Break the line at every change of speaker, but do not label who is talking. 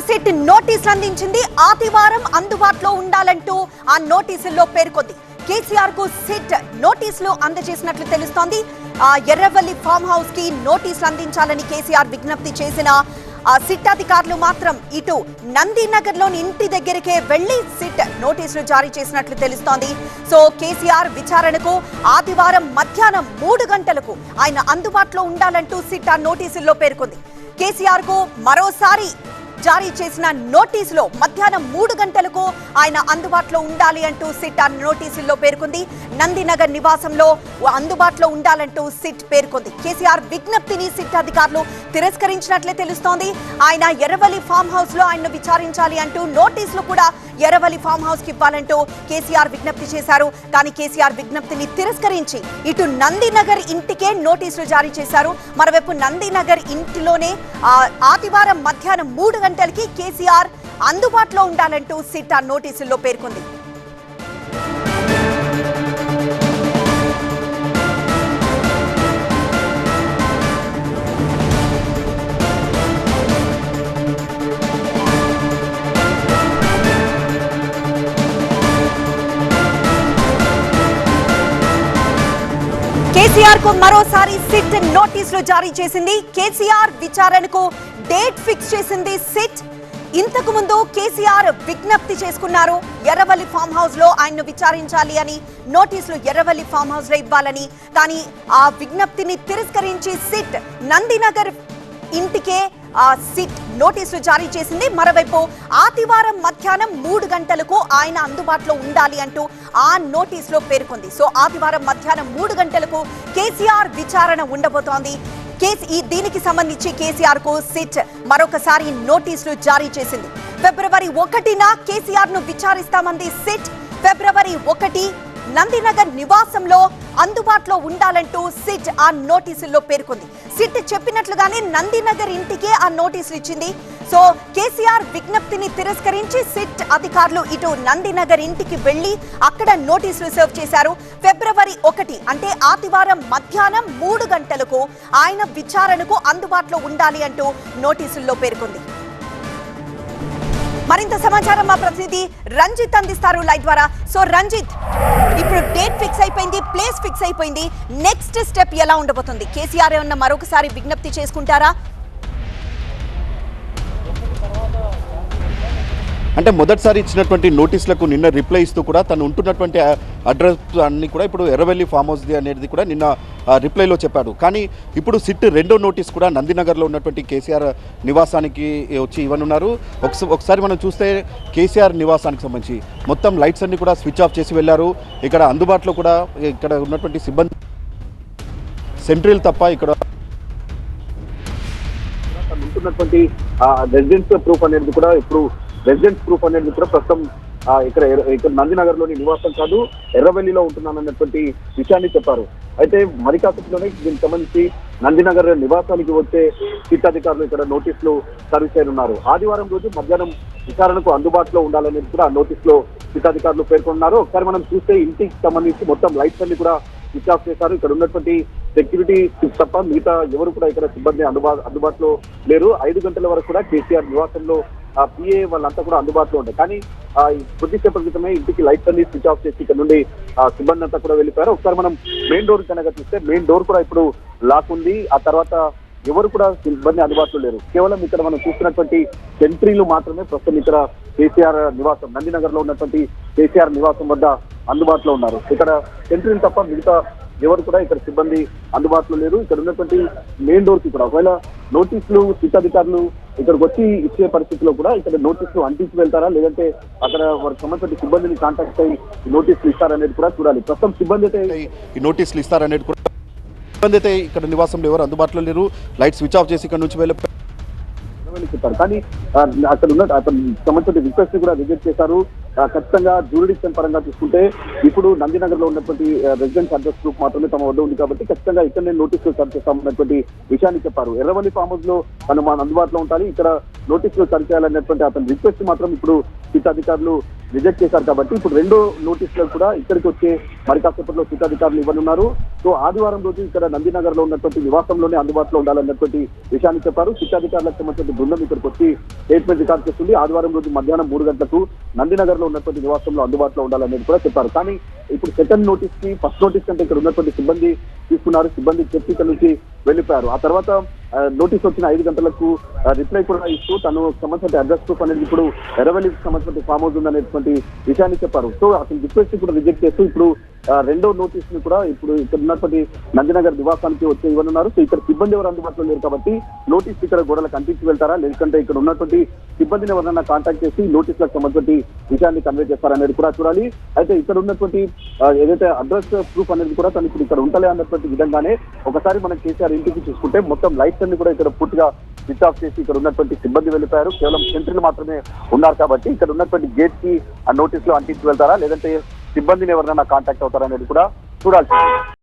SIT నోటీసులు అందించింది. ఆదివారం అందుబాటులో ఉండాలంటూ ఆ నోటీసుల్లో పేర్కొంది. కేసీఆర్ కు సిట్ నోటీసులు అందజేసినట్లు తెలుస్తోంది. ఎర్రవల్లి ఫామ్ హౌస్ కి నోటీసులు అందించాలని కేసీఆర్ విజ్ఞప్తి చేసిన సిట్ అధికారులు మాత్రం ఇటు నందినగర్ లోని ఇంటి దగ్గరికే వెళ్లి సిట్ నోటీసులు జారీ చేసినట్లు తెలుస్తోంది. సో కేసీఆర్ విచారణకు ఆదివారం మధ్యాహ్నం 3 గంటలకు ఆయన అందుబాటులో ఉండాలంటూ సిట్ ఆ నోటీసుల్లో పేర్కొంది. కేసీఆర్ కు మరోసారి జారీ చేసిన నోటీసులో మధ్యాహ్నం 3 గంటలకు ఆయన అందుబాటులో ఉండాలి అంటూ సిట్ ఆ నోటీసుల్లో పేర్కొంది. నందినగర్ నివాసంలో అందుబాటులో ఉండాలంటూ సిట్ పేర్కొంది. కేసీఆర్ విజ్ఞప్తిని సిట్ అధికారులు తిరస్కరించినట్లే తెలుస్తోంది. ఆయన ఎర్రవల్లి ఫామ్ హౌస్ లో ఆయన్ను విచారించాలి అంటూ నోటీసులు కూడా ఎర్రవల్లి ఫామ్ హౌస్ కి ఇవ్వాలంటూ కేసీఆర్ విజ్ఞప్తి చేశారు. కానీ కేసీఆర్ విజ్ఞప్తిని తిరస్కరించి ఇటు నందినగర్ ఇంటికే నోటీసులు జారీ చేశారు. మరోవైపు నందినగర్ ఇంటిలోనే ఆదివారం మధ్యాహ్నం 3 గంటలకి కేసీఆర్ అందుబాటులో ఉండాలంటూ సిట్ ఆ నోటీసుల్లో పేర్కొంది. కేసీఆర్ కు మరోసారి సిట్ నోటీసులు జారీ చేసింది. కేసీఆర్ విచారణకు డేట్ ఫిక్స్ చేసింది సిట్. ఇంతకు ముందు కేసీఆర్ విజ్ఞప్తి చేసుకున్నారు ఎర్రవల్లి ఫామ్ హౌస్ లో ఆయన్ను విచారించాలి అని, నోటీసులు ఎర్రవల్లి ఫామ్ హౌస్ లో ఇవ్వాలని. కానీ ఆ విజ్ఞప్తిని తిరస్కరించి సిట్ నందినగర్ ఇంటికే సిట్ నోటీసులు జారీ చేసింది. మరోవైపు ఆదివారం మధ్యాహ్నం 3 గంటలకు ఆయన అందుబాటులో ఉండాలి అంటూ ఆ నోటీసులో పేర్కొంది. సో ఆదివారం మధ్యాహ్నం 3 గంటలకు కేసీఆర్ విచారణ ఉండబోతోంది. దీనికి సంబంధించి కేసీఆర్ కు సిట్ మరొకసారి నోటీసులు జారీ చేసింది. ఫిబ్రవరి 1న కేసీఆర్ ను విచారిస్తామంది సిట్. ఫిబ్రవరి 1 నందినగర్ నివాసంలో అందుబాటులో ఉండాలంటూ సిట్ ఆ నోటీసుల్లో పేర్కొంది. సిట్ చెప్పినట్లుగానే నందినగర్ ఇంటికే ఆ నోటీసులు ఇచ్చింది. సో కేసీఆర్ విజ్ఞప్తిని తిరస్కరించి సిట్ అధికారులు ఇటు నందినగర్ ఇంటికి వెళ్లి అక్కడ నోటీసులు సర్వ్ చేశారు. ఫిబ్రవరి 1 అంటే ఆదివారం మధ్యాహ్నం 3 గంటలకు ఆయన విచారణకు అందుబాటులో ఉండాలి అంటూ నోటీసుల్లో పేర్కొంది. మరింత సమాచారం మా ప్రతినిధి రంజిత్ అందిస్తారు లైవ్ ద్వారా. సో రంజిత్, ఇప్పుడు డేట్ ఫిక్స్ అయిపోయింది, ప్లేస్ ఫిక్స్ అయిపోయింది. నెక్స్ట్ స్టెప్ ఎలా ఉండబోతుంది? కేసీఆర్ ఏమన్నా మరొకసారి విజ్ఞప్తి చేసుకుంటారా?
అంటే మొదటిసారి ఇచ్చినటువంటి నోటీసులకు నిన్న రిప్లై ఇస్తూ కూడా తను ఉంటున్నటువంటి అడ్రస్ అన్ని కూడా ఇప్పుడు ఎర్రవల్లి ఫామ్ హౌస్ అనేది కూడా నిన్న రిప్లైలో చెప్పాడు. కానీ ఇప్పుడు సిట్ రెండో నోటీస్ కూడా నందినగర్లో ఉన్నటువంటి కేసీఆర్ నివాసానికి వచ్చి ఇవ్వనున్నారు. ఒకసారి మనం చూస్తే కేసీఆర్ నివాసానికి సంబంధించి మొత్తం లైట్స్ అన్ని కూడా స్విచ్ ఆఫ్ చేసి వెళ్ళారు. ఇక్కడ అందుబాటులో కూడా ఇక్కడ ఉన్నటువంటి సిబ్బంది సెంట్రల్ తప్ప ఇక్కడ ఉంటున్నటువంటి రెసిడెన్స్ ప్రూఫ్ అనేది కూడా ఇప్పుడు రెసిడెన్స్ ప్రూఫ్ అనేది కూడా ప్రస్తుతం ఇక్కడ నందినగర్ లోని నివాసం కాదు, ఎర్రవల్లిలో ఉంటున్నానన్నటువంటి విషయాన్ని చెప్పారు. అయితే మరి కాసేపులోనే దీనికి సంబంధించి నందినగర్ నివాసానికి వచ్చే సిట్ అధికారులు ఇక్కడ నోటీసులు సర్వీస్ చేయనున్నారు. ఆదివారం రోజు మధ్యాహ్నం విచారణకు అందుబాటులో ఉండాలనేది కూడా ఆ నోటీసులో సిట్ అధికారులు పేర్కొన్నారు. ఒకసారి మనం చూస్తే ఇంటికి సంబంధించి మొత్తం లైట్స్ అన్ని కూడా స్విచ్ ఆఫ్ చేశారు. ఇక్కడ ఉన్నటువంటి సెక్యూరిటీ తప్ప మిగతా ఎవరు కూడా ఇక్కడ సిబ్బంది అందుబాటులో లేరు. 5 గంటల వరకు కూడా కేసీఆర్ నివాసంలో పిఏ వాళ్ళంతా కూడా అందుబాటులో ఉంటాయి. కానీ కొద్దిసేపటి క్రితమే ఇంటికి లైట్స్ అన్ని స్విచ్ ఆఫ్ చేసి ఇక్కడ నుండి సిబ్బంది అంతా కూడా వెళ్ళిపోయారు. ఒకసారి మనం మెయిన్ డోర్ కనుక చూస్తే మెయిన్ డోర్ కూడా ఇప్పుడు లాక్ ఉంది. ఆ తర్వాత ఎవరు కూడా సిబ్బంది అందుబాటులో లేరు. కేవలం ఇక్కడ మనం చూస్తున్నటువంటి సెంట్రీలు మాత్రమే ప్రస్తుతం ఇక్కడ కేసీఆర్ నివాసం నందినగర్ లో ఉన్నటువంటి కేసీఆర్ నివాసం వద్ద అందుబాటులో ఉన్నారు. ఇక్కడ సెంట్రీలు తప్ప మిగతా ఎవరు కూడా ఇక్కడ సిబ్బంది అందుబాటులో లేరు. ఇక్కడ ఉన్నటువంటి మెయిన్ డోర్ కి కూడా ఒకవేళ నోటీసులు సిట్ అధికారులు ఇక్కడికి వచ్చి ఇచ్చే పరిస్థితిలో కూడా ఇక్కడ నోటీసులు అంటించి వెళ్తారా, లేదంటే అక్కడ వారికి సంబంధించిన సిబ్బందిని కాంటాక్ట్ అయ్యి నోటీసులు ఇస్తారనేది కూడా చూడాలి. ప్రస్తుతం సిబ్బంది అయితే ఈ నోటీసులు ఇస్తారనేది కూడా సిబ్బంది అయితే ఇక్కడ నివాసంలో ఎవరు అందుబాటులో లేరు. లైట్ స్విచ్ ఆఫ్ చేసి ఇక్కడ నుంచి చెప్పారు. కానీ అక్కడ ఉన్న అతను సంబంధించిన రిక్వెస్ట్ కూడా రిజెక్ట్ చేశారు. ఖచ్చితంగా జ్యూరిడిక్షన్ పరంగా చూసుకుంటే ఇప్పుడు నందినగర్ లో ఉన్నటువంటి రెసిడెన్స్ అడ్రస్ ప్రూఫ్ మాత్రమే తమ వద్ద ఉంది కాబట్టి ఖచ్చితంగా ఇక్కడనే నోటీసులు సర్వ్ చేస్తామన్నటువంటి విషయాన్ని చెప్పారు. ఎర్రవల్లి ఫామ్ హౌస్ లో తను మన అందుబాటులో ఉండాలి, ఇక్కడ నోటీసులు సర్వ్ చేయాలన్నటువంటి అతని రిక్వెస్ట్ మాత్రం ఇప్పుడు సిట్ అధికారులు రిజెక్ట్ చేశారు కాబట్టి ఇప్పుడు రెండో నోటీసులు కూడా ఇక్కడికి వచ్చే మరి కాసేపట్లో సిట్ అధికారులు ఇవ్వనున్నారు. సో ఆదివారం రోజు ఇక్కడ నందినగర్ లో ఉన్నటువంటి నివాసంలోనే అందుబాటులో ఉండాలన్నటువంటి విషయాన్ని చెప్పారు. సిట్ అధికారులకు సంబంధించిన బృందం ఇక్కడికి వచ్చి స్టేట్మెంట్ రికార్డ్ చేస్తుంది. ఆదివారం రోజు మధ్యాహ్నం 3 గంటలకు నందినగర్ లో ఉన్నటువంటి నివాసంలో అందుబాటులో ఉండాలనేది కూడా చెప్పారు. కానీ ఇప్పుడు సెకండ్ నోటీస్ కి ఫస్ట్ నోటీస్ కంటే ఇక్కడ ఉన్నటువంటి సిబ్బంది తీసుకున్నారు. సిబ్బంది చెప్పి ఇక్కడ నుంచి వెళ్ళిపోయారు. ఆ తర్వాత నోటీస్ వచ్చిన 5 గంటలకు రిప్లై కూడా ఇస్తూ తను సంబంధించిన అడ్రస్ ప్రూఫ్ అనేది ఇప్పుడు ఎర్రవల్లికి సంబంధించిన ఫామ్ హౌస్ ఉందనేటువంటి విషయాన్ని చెప్పారు. సో అతను రిక్వెస్ట్ కూడా రిజెక్ట్ చేస్తూ ఇప్పుడు రెండో నోటీస్ ని కూడా ఇప్పుడు ఇక్కడ ఉన్నటువంటి నందినగర్ నివాసానికి వచ్చి ఇవ్వనున్నారు. సో ఇక్కడ సిబ్బంది ఎవరు అందుబాటులో లేరు కాబట్టి నోటీస్ ఇక్కడ గోడలకు అంటించి వెళ్తారా, లేదంటే ఇక్కడ ఉన్నటువంటి సిబ్బందిని ఎవరైనా కాంటాక్ట్ చేసి నోటీసులకు సంబంధించి విషయాన్ని కన్వే చేస్తారనేది కూడా చూడాలి. అయితే ఇక్కడ ఉన్నటువంటి ఏదైతే అడ్రస్ ప్రూఫ్ అనేది కూడా తను ఇప్పుడు ఇక్కడ ఉంటలే అన్నటువంటి విధంగానే ఒకసారి మనం కేసీఆర్ ఇంటికి చూసుకుంటే మొత్తం లైట్స్ అన్ని కూడా ఇక్కడ పూర్తిగా స్విచ్ ఆఫ్ చేసి ఇక్కడ ఉన్నటువంటి సిబ్బంది వెళ్ళిపోయారు. కేవలం సెంట్రీలు మాత్రమే ఉన్నారు కాబట్టి ఇక్కడ ఉన్నటువంటి గేట్ కి ఆ నోటీసులు అంటించి వెళ్తారా, లేదంటే సిబ్బందిని ఎవరైనా కాంటాక్ట్ అవుతారా అనేది కూడా చూడాల్సింది.